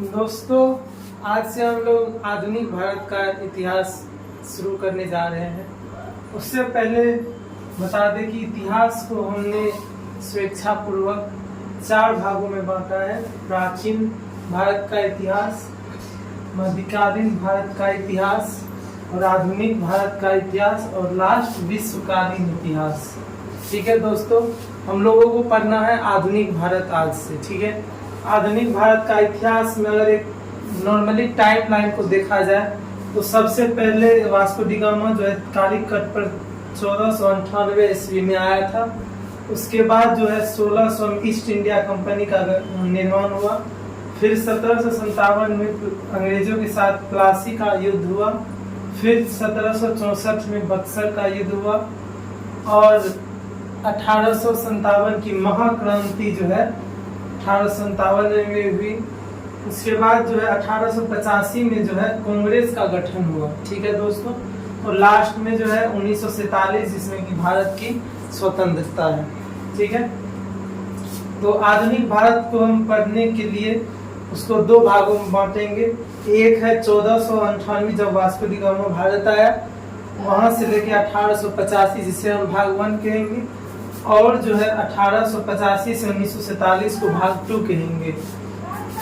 दोस्तों, आज से हम लोग आधुनिक भारत का इतिहास शुरू करने जा रहे हैं। उससे पहले बता दें कि इतिहास को हमने स्वेच्छापूर्वक 4 भागों में बांटा है। प्राचीन भारत का इतिहास, मध्यकालीन भारत का इतिहास और आधुनिक भारत का इतिहास और लास्ट विश्वकालीन इतिहास। ठीक है दोस्तों, हम लोगों को पढ़ना है आधुनिक भारत आज से। ठीक है, आधुनिक भारत का इतिहास में अगर एक नॉर्मली टाइमलाइन को देखा जाए तो सबसे पहले वास्को डी गामा जो है कालीकट पर 1498 ईस्वी में आया था। उसके बाद जो है 1600 में ईस्ट इंडिया कंपनी का निर्माण हुआ। फिर 1757 में अंग्रेजों के साथ प्लासी का युद्ध हुआ। फिर 1764 में बक्सर का युद्ध हुआ और 1857 की महाक्रांति जो है 1857 में हुई। उसके बाद जो है 1885 में जो है कांग्रेस का गठन हुआ। ठीक है दोस्तों, और लास्ट में जो है 1947 जिसमें कि भारत की स्वतंत्रता है। ठीक है, तो आधुनिक भारत को हम पढ़ने के लिए उसको 2 भागों में बांटेंगे। एक है 1498 जब वास्को डी गामा भारत आया, वहां से लेके 1885 जिसे हम भाग 1 कहेंगे, और जो है 1885 से 1947 को भाग 2 कहेंगे।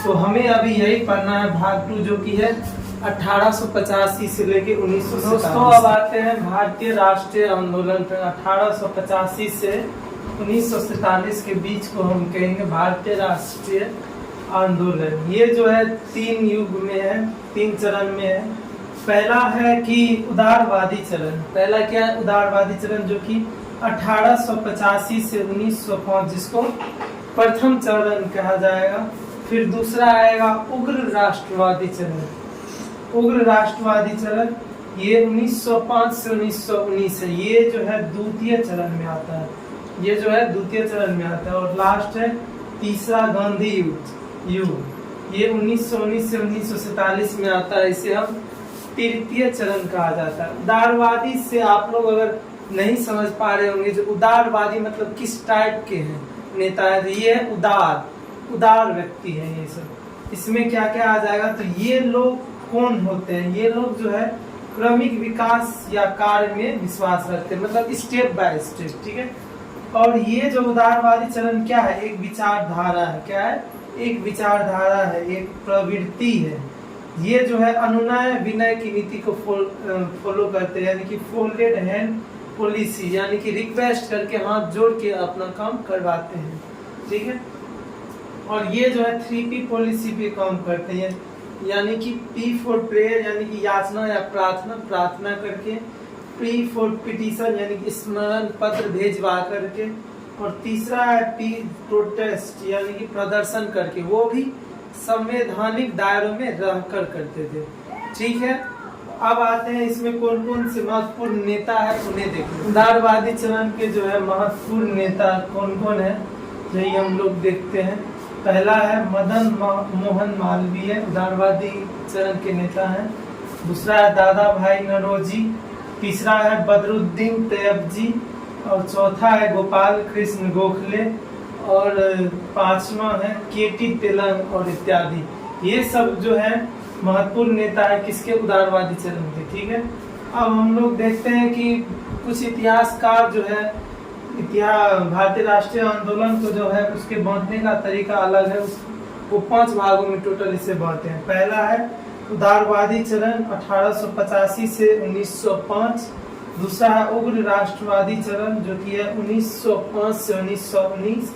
तो हमें अभी यही पढ़ना है भाग 2 जो कि है 1885 से लेके 1947। दोस्तों, अब आते हैं भारतीय राष्ट्रीय आंदोलन पर। 1885 से 1947 के बीच को हम कहेंगे भारतीय राष्ट्रीय आंदोलन। ये जो है 3 युग में है, 3 चरण में है। पहला है कि उदारवादी चरण। पहला क्या है? उदारवादी चरण, जो कि 1885 से 1905 जिसको प्रथम चरण कहा जाएगा। फिर दूसरा आएगा उग्र राष्ट्रवादी चरण। उग्र राष्ट्रवादी चरण ये 1905 से 1919 है। ये जो है द्वितीय चरण में आता है। ये जो है द्वितीय चरण में आता है। और लास्ट है तीसरा गांधी युग। ये 1919 से 1947 में आता है। इसे हम तृतीय चरण कहा जाता है। उदारवादी से आप लोग अगर नहीं समझ पा रहे होंगे, जो उदारवादी मतलब किस टाइप के हैं नेता है, तो ये उदार व्यक्ति है ये सब। इसमें क्या क्या आ जाएगा, तो ये लोग कौन होते हैं? ये लोग जो है क्रमिक विकास या कार्य में विश्वास रखते हैं, मतलब स्टेप बाय स्टेप। ठीक है, और ये जो उदारवादी चरण क्या है? एक विचारधारा है। क्या है? एक विचारधारा है, एक प्रवृत्ति है। ये जो है अनुनय विनय की नीति को फॉलो करते हैं, यानी कि फोल्डेड हैंड पॉलिसी, यानी कि रिक्वेस्ट करके हाथ जोड़ के अपना काम करवाते हैं। ठीक है, और ये जो है 3P पॉलिसी पे काम करते हैं, यानी कि P फॉर प्रेयर यानी कि याचना या प्रार्थना करके, P फॉर पिटीशन यानी कि स्मरण पत्र भेजवा करके, और तीसरा है P प्रोटेस्ट यानी कि प्रदर्शन करके, वो भी संवैधानिक दायरों में रहकर करते थे। ठीक है, अब आते हैं इसमें कौन कौन से महत्वपूर्ण नेता है उन्हें देखते हैं। उदारवादी चरण के जो है महत्वपूर्ण नेता कौन कौन है, यही हम लोग देखते हैं। पहला है मदन मोहन मालवीय, उदारवादी चरण के नेता हैं। दूसरा है दादा भाई नौरोजी। तीसरा है बदरुद्दीन तैयबजी। और चौथा है गोपाल कृष्ण गोखले। और 5वां है केटी तेलंग और इत्यादि। ये सब जो है महत्वपूर्ण नेता है किसके? उदारवादी चरण के। ठीक है, अब हम लोग देखते हैं कि कुछ इतिहासकार जो है भारतीय राष्ट्रीय आंदोलन को जो है उसके बांटने का तरीका अलग है। वो 5 भागों में टोटल इसे बांटे हैं। पहला है उदारवादी चरण 1885 से 1905। दूसरा है उग्र राष्ट्रवादी चरण जो कि है 1905 से 1919।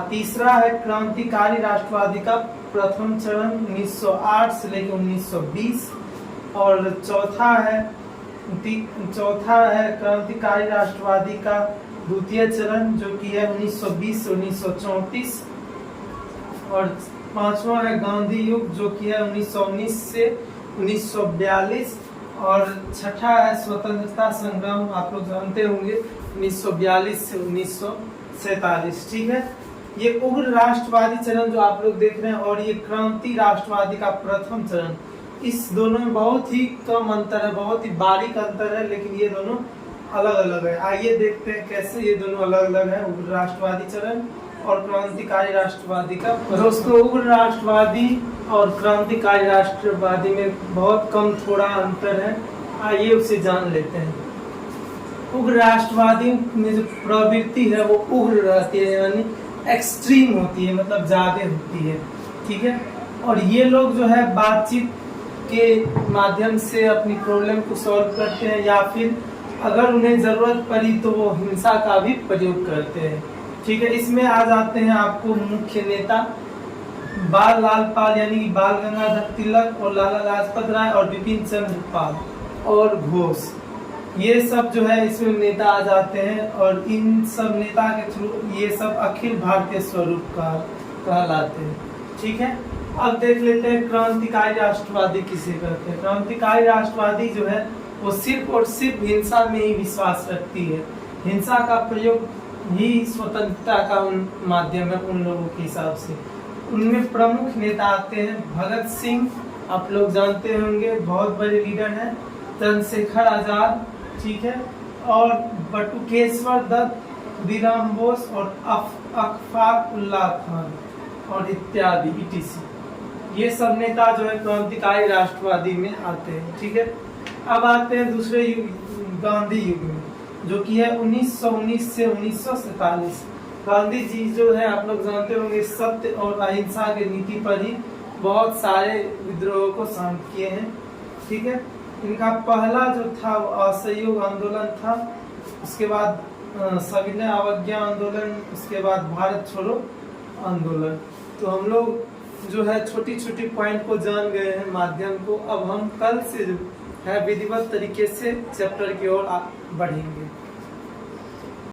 तीसरा है क्रांतिकारी राष्ट्रवादी का प्रथम चरण 1908 से लेकर 1920। और चौथा है क्रांतिकारी राष्ट्रवादी का द्वितीय चरण जो कि है 1920 से 1934। और 5वां है गांधी युग जो कि है 1919 से 1942। और 6ठा है स्वतंत्रता संग्राम, आप लोग जानते होंगे, 1942 से 1947। ठीक है, ये उग्र राष्ट्रवादी चरण जो आप लोग देख रहे हैं और ये क्रांति राष्ट्रवादी का प्रथम चरण, इस दोनों में बहुत ही कम अंतर है, बहुत ही बारीक अंतर है, लेकिन ये दोनों अलग अलग है। आइए देखते हैं कैसे ये दोनों अलग अलग है। उग्र राष्ट्रवादी चरण और क्रांतिकारी राष्ट्रवादी का। दोस्तों उग्र राष्ट्रवादी और क्रांतिकारी राष्ट्रवादी में बहुत कम थोड़ा अंतर है, आइए उसे जान लेते हैं। उग्र राष्ट्रवादी में जो प्रवृत्ति है वो उग्र रहती है, यानी एक्सट्रीम होती है, मतलब ज्यादा होती है, ठीक है। और ये लोग जो है बातचीत के माध्यम से अपनी प्रॉब्लम को सॉल्व करते हैं, या फिर अगर उन्हें जरूरत पड़ी तो वो हिंसा का भी प्रयोग करते हैं, ठीक है। इसमें आ जाते हैं आपको मुख्य नेता बाल लाल पाल यानी कि बाल गंगाधर तिलक और लाला लाजपत राय और बिपिन चंद्र पाल और घोष, ये सब जो है इसमें नेता आ जाते हैं। और इन सब नेता के थ्रू ये सब अखिल भारतीय स्वरूप का कहलाते हैं, ठीक है। अब देख लेते हैं क्रांतिकारी राष्ट्रवादी किसे कहते हैं। क्रांतिकारी राष्ट्रवादी जो है वो सिर्फ और सिर्फ हिंसा में ही विश्वास रखती है, हिंसा का प्रयोग ही स्वतंत्रता का माध्यम है उन लोगों के हिसाब से। उनमें प्रमुख नेता आते हैं भगत सिंह, आप लोग जानते होंगे, बहुत बड़े लीडर हैं, चंद्रशेखर आजाद, ठीक है, और बटुकेश्वर दत्त, खुदीराम बोस और अखफाक उल्लाह खान और इत्यादि etc। ये सब नेता जो है क्रांतिकारी राष्ट्रवादी में आते हैं, ठीक है। अब आते हैं दूसरे युग, गांधी युग में, जो कि है 1919 से 1947। गांधी जी जो है आप लोग जानते होंगे सत्य और अहिंसा की नीति पर ही बहुत सारे विद्रोहों को शांत किए हैं, ठीक है। इनका पहला जो था वो असहयोग आंदोलन था, उसके बाद सविनय अवज्ञा आंदोलन, उसके बाद भारत छोड़ो आंदोलन। तो हम लोग जो है छोटी छोटी पॉइंट को जान गए हैं, माध्यम को। अब हम कल से जो है विधिवत तरीके से चैप्टर की ओर बढ़ेंगे।